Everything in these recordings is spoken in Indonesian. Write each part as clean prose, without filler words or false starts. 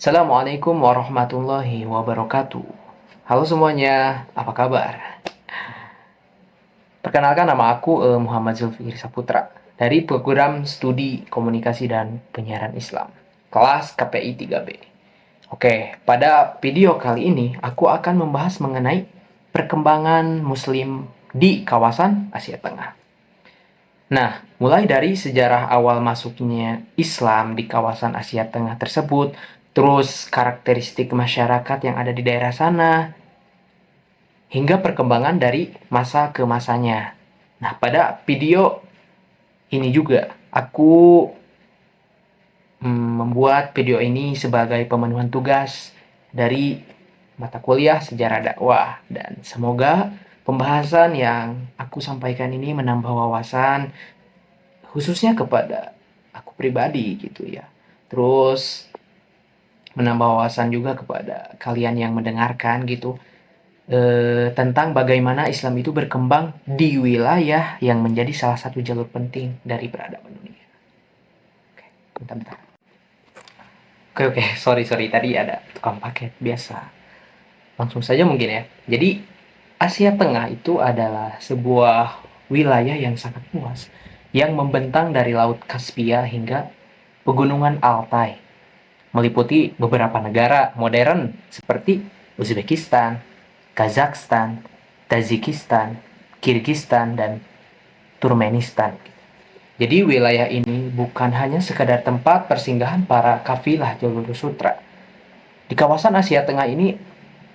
Assalamualaikum warahmatullahi wabarakatuh. Halo semuanya, apa kabar? Perkenalkan nama aku Muhammad Zulfikri Saputra dari program Studi Komunikasi dan Penyiaran Islam, kelas KPI 3B. Oke, pada video kali ini aku akan membahas mengenai perkembangan Muslim di kawasan Asia Tengah. Nah, mulai dari sejarah awal masuknya Islam di kawasan Asia Tengah tersebut, terus karakteristik masyarakat yang ada di daerah sana, hingga perkembangan dari masa ke masanya. Nah, pada video ini juga aku membuat video ini sebagai pemenuhan tugas dari mata kuliah sejarah dakwah, dan semoga pembahasan yang aku sampaikan ini menambah wawasan khususnya kepada aku pribadi gitu ya. Terus menambah wawasan juga kepada kalian yang mendengarkan gitu, tentang bagaimana Islam itu berkembang di wilayah yang menjadi salah satu jalur penting dari peradaban dunia. Oke, bentar-bentar. Oke, sorry tadi ada tukang paket biasa. Langsung saja mungkin ya. Jadi Asia Tengah itu adalah sebuah wilayah yang sangat luas yang membentang dari Laut Kaspia hingga Pegunungan Altai, meliputi beberapa negara modern seperti Uzbekistan, Kazakhstan, Tajikistan, Kirgistan, dan Turkmenistan. Jadi wilayah ini bukan hanya sekadar tempat persinggahan para kafilah jalur sutra. Di kawasan Asia Tengah ini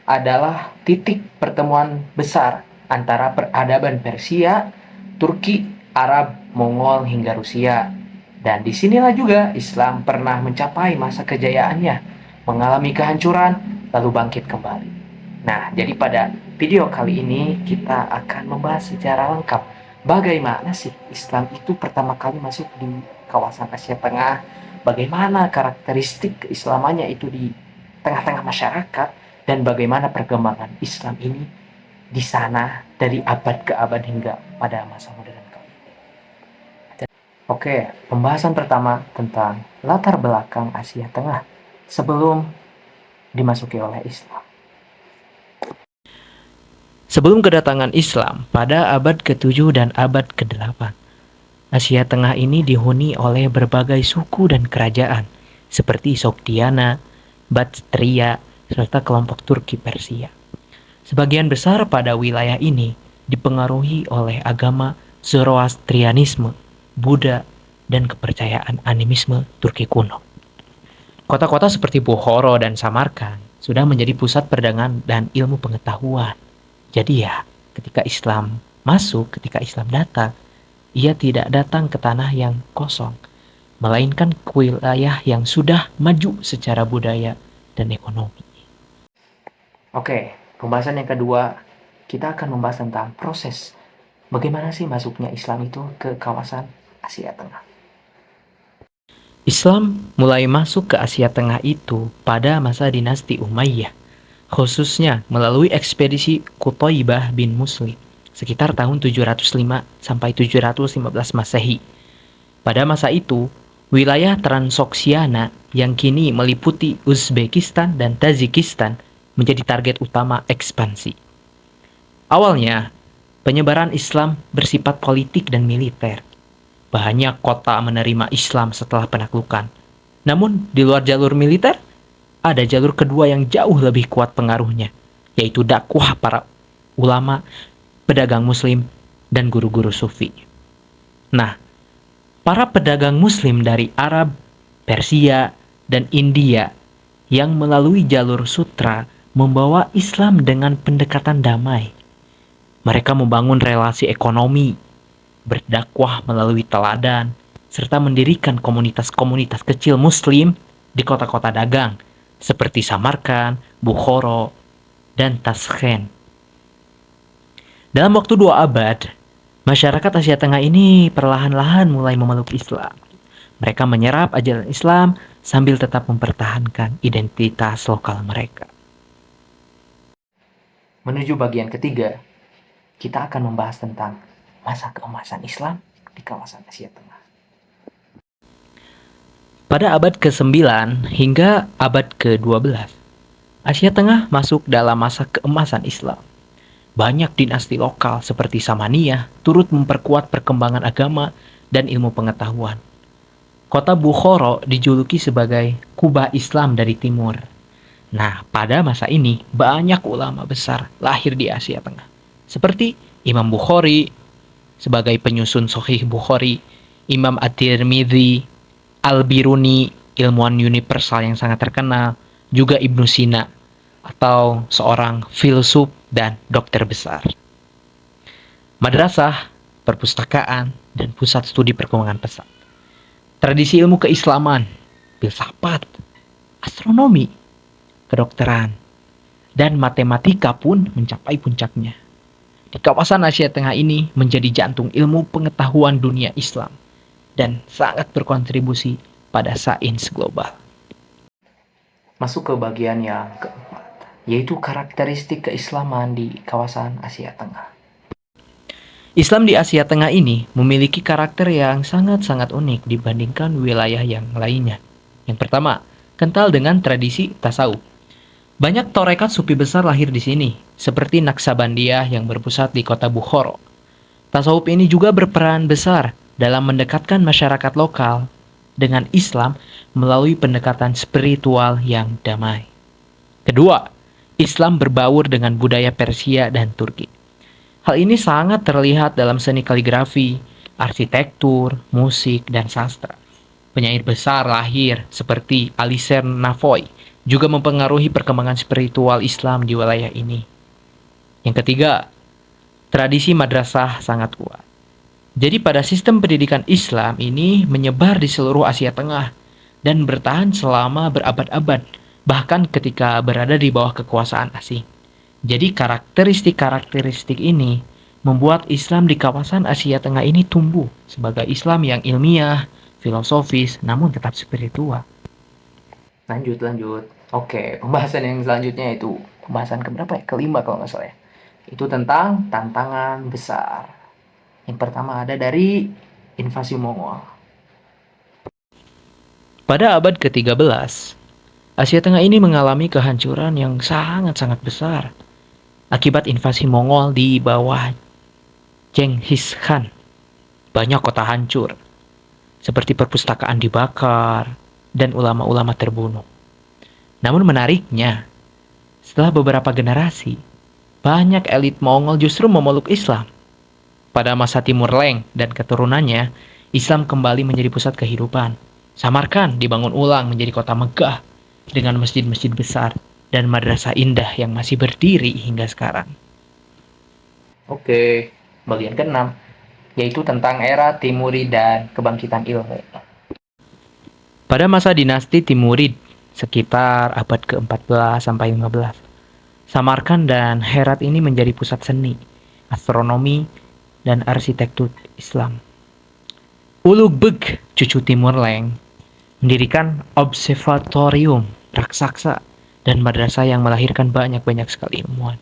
adalah titik pertemuan besar antara peradaban Persia, Turki, Arab, Mongol, hingga Rusia. Dan disinilah juga Islam pernah mencapai masa kejayaannya, mengalami kehancuran, lalu bangkit kembali. Nah, jadi pada video kali ini kita akan membahas secara lengkap bagaimana sih Islam itu pertama kali masuk di kawasan Asia Tengah, bagaimana karakteristik keislamannya itu di tengah-tengah masyarakat, dan bagaimana perkembangan Islam ini di sana dari abad ke abad hingga pada masa modern kali ini. Oke, pembahasan pertama tentang latar belakang Asia Tengah sebelum dimasuki oleh Islam. Sebelum kedatangan Islam pada abad ke-7 dan abad ke-8, Asia Tengah ini dihuni oleh berbagai suku dan kerajaan seperti Sogdiana, Bactria, serta kelompok Turki Persia. Sebagian besar pada wilayah ini dipengaruhi oleh agama Zoroastrianisme, Buddha, dan kepercayaan animisme Turki kuno. Kota-kota seperti Bukhara dan Samarkand sudah menjadi pusat perdagangan dan ilmu pengetahuan. Jadi ya, ketika Islam masuk, ketika Islam datang, ia tidak datang ke tanah yang kosong, melainkan ke wilayah yang sudah maju secara budaya dan ekonomi. Oke, pembahasan yang kedua, kita akan membahas tentang proses bagaimana sih masuknya Islam itu ke kawasan Asia Tengah. Islam mulai masuk ke Asia Tengah itu pada masa dinasti Umayyah, khususnya melalui ekspedisi Qutaibah bin Muslim sekitar tahun 705 sampai 715 Masehi. Pada masa itu, wilayah Transoksiana yang kini meliputi Uzbekistan dan Tajikistan menjadi target utama ekspansi. Awalnya, penyebaran Islam bersifat politik dan militer. Banyak kota menerima Islam setelah penaklukan. Namun, di luar jalur militer, ada jalur kedua yang jauh lebih kuat pengaruhnya, yaitu dakwah para ulama, pedagang muslim, dan guru-guru sufi. Nah, para pedagang muslim dari Arab, Persia, dan India yang melalui jalur sutra membawa Islam dengan pendekatan damai. Mereka membangun relasi ekonomi, berdakwah melalui teladan, serta mendirikan komunitas-komunitas kecil muslim di kota-kota dagang seperti Samarkand, Bukhara, dan Tashkent. Dalam waktu 2 abad, masyarakat Asia Tengah ini perlahan-lahan mulai memeluk Islam. Mereka menyerap ajaran Islam sambil tetap mempertahankan identitas lokal mereka. Menuju bagian ketiga, kita akan membahas tentang masa keemasan Islam di kawasan Asia Tengah. Pada abad ke-9 hingga abad ke-12, Asia Tengah masuk dalam masa keemasan Islam. Banyak dinasti lokal seperti Samaniyah turut memperkuat perkembangan agama dan ilmu pengetahuan. Kota Bukhara dijuluki sebagai Kuba Islam dari timur. Nah, pada masa ini banyak ulama besar lahir di Asia Tengah. Seperti Imam Bukhari sebagai penyusun Sahih Bukhari, Imam At-Tirmidzi, Al-Biruni, ilmuwan universal yang sangat terkenal, juga Ibnu Sina atau seorang filsuf dan dokter besar. Madrasah, perpustakaan, dan pusat studi perkembangan pesat. Tradisi ilmu keislaman, filsafat, astronomi, kedokteran, dan matematika pun mencapai puncaknya. Di kawasan Asia Tengah ini menjadi jantung ilmu pengetahuan dunia Islam dan sangat berkontribusi pada sains global. Masuk ke bagian yang keempat, yaitu karakteristik keislaman di kawasan Asia Tengah. Islam di Asia Tengah ini memiliki karakter yang sangat-sangat unik dibandingkan wilayah yang lainnya. Yang pertama, kental dengan tradisi tasawuf. Banyak torekat sufi besar lahir di sini, seperti Naksabandiyah yang berpusat di kota Bukhara. Tasawuf ini juga berperan besar dalam mendekatkan masyarakat lokal dengan Islam melalui pendekatan spiritual yang damai. Kedua, Islam berbaur dengan budaya Persia dan Turki. Hal ini sangat terlihat dalam seni kaligrafi, arsitektur, musik, dan sastra. Penyair besar lahir seperti Alisher Navoy juga mempengaruhi perkembangan spiritual Islam di wilayah ini. Yang ketiga, tradisi madrasah sangat kuat. Jadi pada sistem pendidikan Islam ini menyebar di seluruh Asia Tengah dan bertahan selama berabad-abad, bahkan ketika berada di bawah kekuasaan asing. Jadi karakteristik-karakteristik ini membuat Islam di kawasan Asia Tengah ini tumbuh sebagai Islam yang ilmiah, filosofis, namun tetap spiritual. Lanjut. Oke, pembahasan yang selanjutnya itu pembahasan keberapa ya? Kelima kalau nggak salah ya. Itu tentang tantangan besar. Yang pertama ada dari invasi Mongol. Pada abad ke-13, Asia Tengah ini mengalami kehancuran yang sangat-sangat besar akibat invasi Mongol di bawah Genghis Khan. Banyak kota hancur, seperti perpustakaan dibakar dan ulama-ulama terbunuh. Namun menariknya, setelah beberapa generasi, banyak elit Mongol justru memeluk Islam. Pada masa Timur Leng dan keturunannya, Islam kembali menjadi pusat kehidupan. Samarkand dibangun ulang menjadi kota megah dengan masjid-masjid besar dan madrasah indah yang masih berdiri hingga sekarang. Oke, bagian keenam, yaitu tentang era Timurid dan kebangkitan ilmu. Pada masa dinasti Timurid, sekitar abad ke-14 sampai 15, Samarkand dan Herat ini menjadi pusat seni, astronomi, dan arsitektur Islam. Ulugh Beg, cucu Timur Leng, mendirikan observatorium raksasa dan madrasah yang melahirkan banyak-banyak sekali ilmuwan.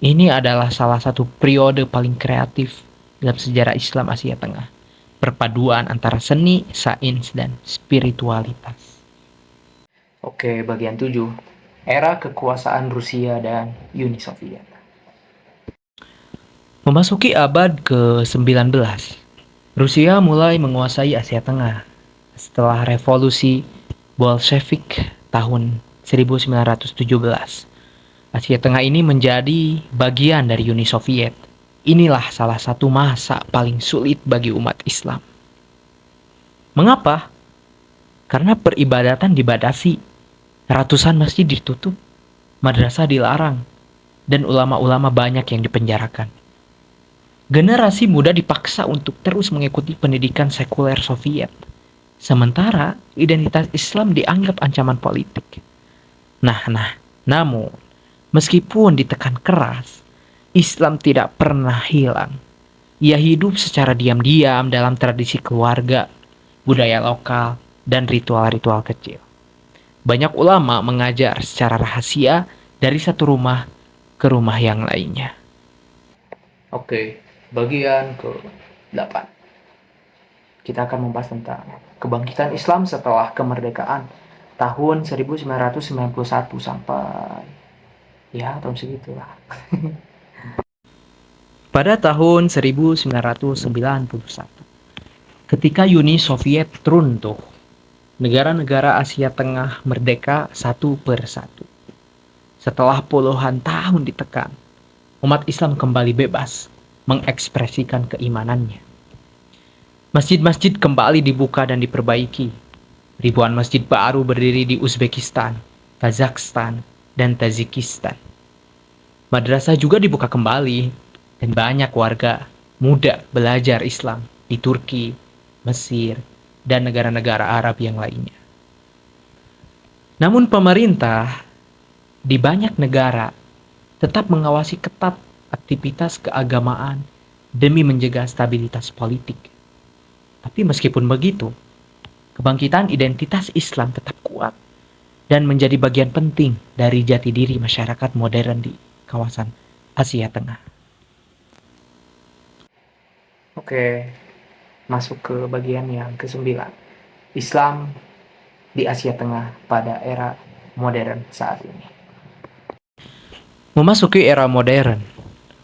Ini adalah salah satu periode paling kreatif dalam sejarah Islam Asia Tengah. Perpaduan antara seni, sains, dan spiritualitas. Oke, bagian 7. Era kekuasaan Rusia dan Uni Soviet. Memasuki abad ke-19, Rusia mulai menguasai Asia Tengah. Setelah revolusi Bolshevik tahun 1917, Asia Tengah ini menjadi bagian dari Uni Soviet. Inilah salah satu masa paling sulit bagi umat Islam. Mengapa? Karena peribadatan dibatasi, ratusan masjid ditutup, madrasah dilarang, dan ulama-ulama banyak yang dipenjarakan. Generasi muda dipaksa untuk terus mengikuti pendidikan sekuler Soviet, sementara identitas Islam dianggap ancaman politik. Namun, meskipun ditekan keras, Islam tidak pernah hilang. Ia hidup secara diam-diam dalam tradisi keluarga, budaya lokal, dan ritual-ritual kecil. Banyak ulama mengajar secara rahasia dari satu rumah ke rumah yang lainnya. Oke, bagian ke-8. Kita akan membahas tentang kebangkitan Islam setelah kemerdekaan tahun 1991 sampai ya tahun segitulah. Pada tahun 1991, ketika Uni Soviet runtuh, negara-negara Asia Tengah merdeka satu persatu. Setelah puluhan tahun ditekan, umat Islam kembali bebas mengekspresikan keimanannya. Masjid-masjid kembali dibuka dan diperbaiki. Ribuan masjid baru berdiri di Uzbekistan, Kazakhstan, dan Tajikistan. Madrasah juga dibuka kembali, dan banyak warga muda belajar Islam di Turki, Mesir, dan negara-negara Arab yang lainnya. Namun pemerintah di banyak negara tetap mengawasi ketat aktivitas keagamaan demi menjaga stabilitas politik. Tapi meskipun begitu, kebangkitan identitas Islam tetap kuat dan menjadi bagian penting dari jati diri masyarakat modern di kawasan Asia Tengah. Oke, masuk ke bagian yang ke-9. Islam di Asia Tengah pada era modern saat ini. Memasuki era modern,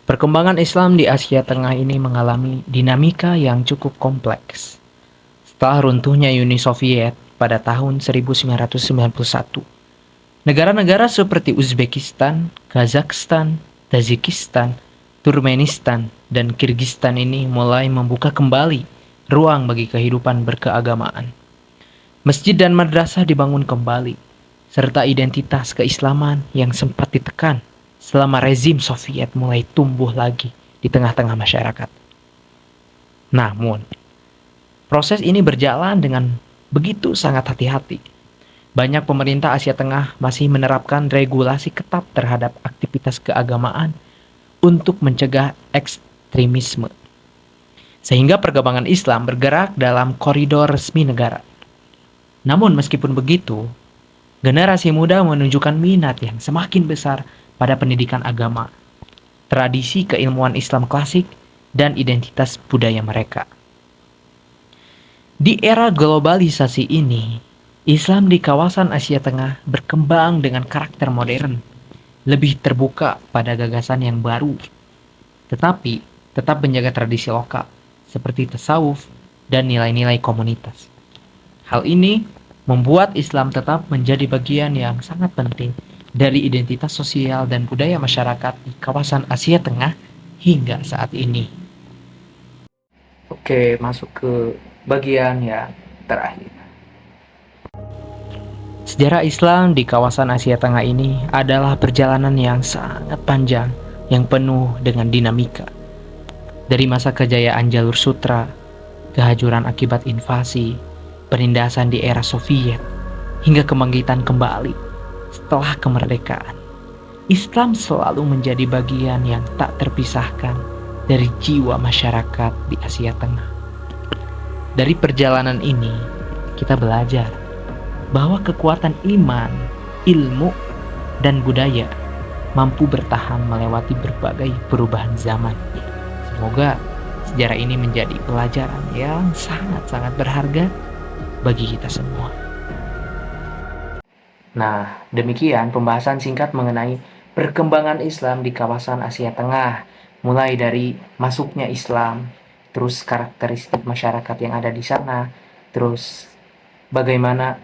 perkembangan Islam di Asia Tengah ini mengalami dinamika yang cukup kompleks. Setelah runtuhnya Uni Soviet pada tahun 1991, negara-negara seperti Uzbekistan, Kazakhstan, Tajikistan, Turkmenistan, dan Kirgistan ini mulai membuka kembali ruang bagi kehidupan berkeagamaan. Masjid dan madrasah dibangun kembali, serta identitas keislaman yang sempat ditekan selama rezim Soviet mulai tumbuh lagi di tengah-tengah masyarakat. Namun, proses ini berjalan dengan begitu sangat hati-hati. Banyak pemerintah Asia Tengah masih menerapkan regulasi ketat terhadap aktivitas keagamaan untuk mencegah ekstremisme. Sehingga perkembangan Islam bergerak dalam koridor resmi negara. Namun meskipun begitu, generasi muda menunjukkan minat yang semakin besar pada pendidikan agama, tradisi keilmuan Islam klasik, dan identitas budaya mereka. Di era globalisasi ini, Islam di kawasan Asia Tengah berkembang dengan karakter modern, lebih terbuka pada gagasan yang baru, tetapi tetap menjaga tradisi lokal, seperti tasawuf dan nilai-nilai komunitas. Hal ini membuat Islam tetap menjadi bagian yang sangat penting dari identitas sosial dan budaya masyarakat di kawasan Asia Tengah hingga saat ini. Oke, masuk ke bagian yang terakhir. Sejarah Islam di kawasan Asia Tengah ini adalah perjalanan yang sangat panjang yang penuh dengan dinamika. Dari masa kejayaan jalur sutra, kehancuran akibat invasi, penindasan di era Soviet, hingga kebangkitan kembali setelah kemerdekaan. Islam selalu menjadi bagian yang tak terpisahkan dari jiwa masyarakat di Asia Tengah. Dari perjalanan ini, kita belajar bahwa kekuatan iman, ilmu, dan budaya mampu bertahan melewati berbagai perubahan zaman. Semoga sejarah ini menjadi pelajaran yang sangat-sangat berharga bagi kita semua. Nah, demikian pembahasan singkat mengenai perkembangan Islam di kawasan Asia Tengah, mulai dari masuknya Islam, terus karakteristik masyarakat yang ada di sana, terus bagaimana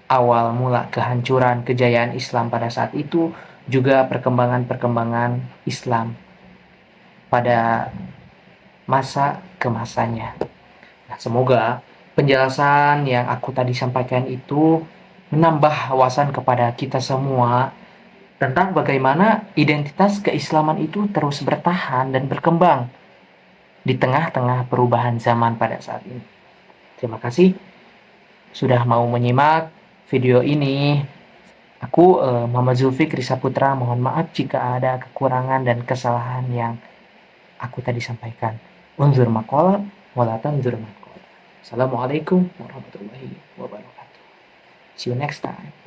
awal mula kehancuran kejayaan Islam pada saat itu, juga perkembangan-perkembangan Islam pada masa ke masanya. Nah, semoga penjelasan yang aku tadi sampaikan itu menambah wawasan kepada kita semua tentang bagaimana identitas keislaman itu terus bertahan dan berkembang di tengah-tengah perubahan zaman pada saat ini. Terima kasih sudah mau menyimak video ini. Aku Muhammad Zulfikri Saputra, mohon maaf jika ada kekurangan dan kesalahan yang aku tadi sampaikan. Unzur maqala wala tanzur maqala. Assalamualaikum warahmatullahi wabarakatuh. See you next time.